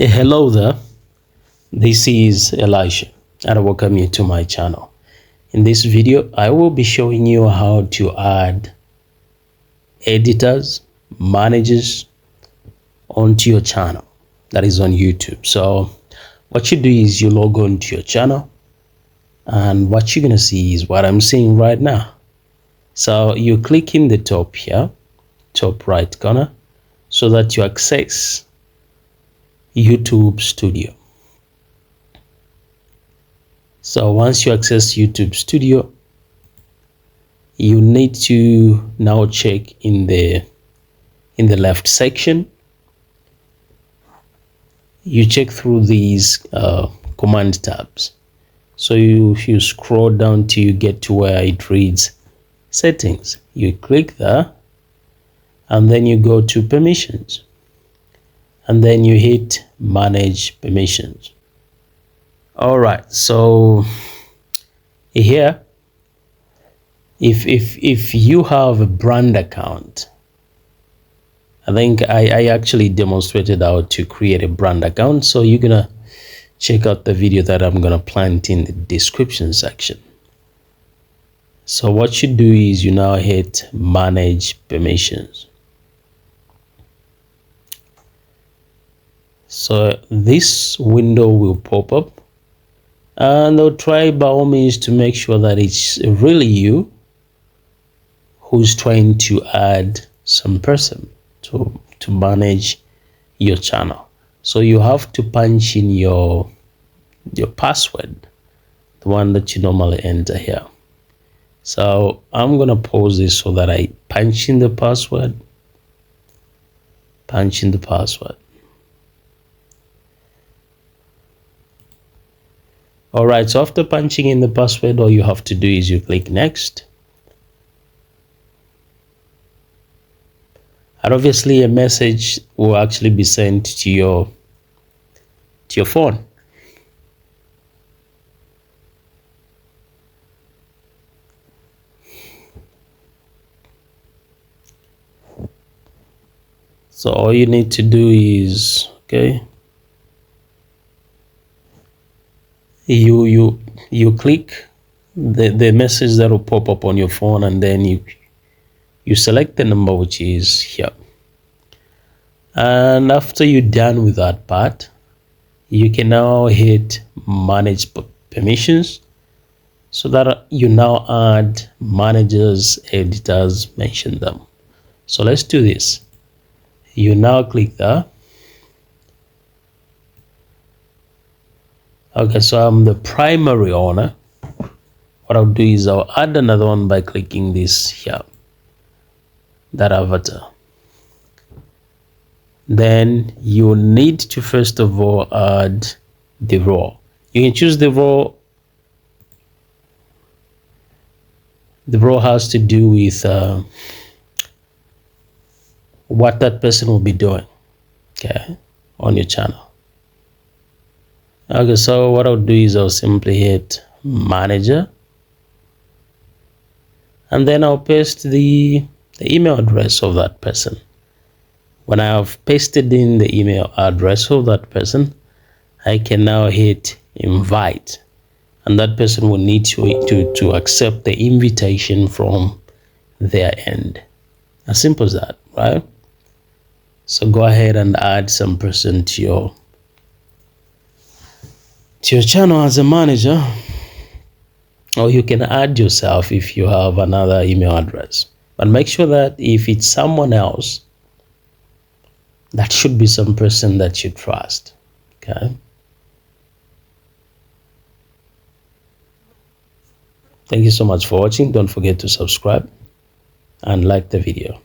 Hello there, this is Elisha and I welcome you to my channel. In this video, I will be showing you how to add editors, managers onto your channel that is on YouTube. So what you do is you log on to your channel and what you're going to see is what I'm seeing right now. So you click in the top here, top right corner, so that you access YouTube Studio. So once you access YouTube Studio, you need to now check in the left section. You check through these command tabs. So you scroll down till you get to where it reads settings. You click there and then you go to permissions and then you hit manage permissions. All right, so here if you have a brand account, I think I actually demonstrated how to create a brand account, so you're gonna check out the video that I'm gonna plant in the description section. So what you do is you now hit manage permissions. So this window will pop up and they'll try by all means to make sure that it's really you who's trying to add some person to manage your channel. So you have to punch in your password, the one that you normally enter here. So I'm gonna pause this so that I punch in the password. All right, so after punching in the password, all you have to do is you click next. And obviously a message will actually be sent to your phone. So all you need to do is, okay, you click the message that will pop up on your phone, and then you select the number which is here. And after you're done with that part, you can now hit manage permissions so that you now add managers, editors, mention them. So let's do this. You now click there. Okay, so I'm the primary owner. What I'll do is I'll add another one by clicking this here, that avatar. Then you need to first of all add the role. You can choose the role. The role has to do with what that person will be doing, okay, on your channel. Okay, so what I'll do is I'll simply hit manager, and then I'll paste the email address of that person. When I have pasted in the email address of that person, I can now hit invite, and that person will need to accept the invitation from their end. As simple as that, right? So go ahead and add some person to your channel as a manager, or you can add yourself if you have another email address. But make sure that if it's someone else, that should be some person that you trust, okay? Thank you so much for watching. Don't forget to subscribe and like the video.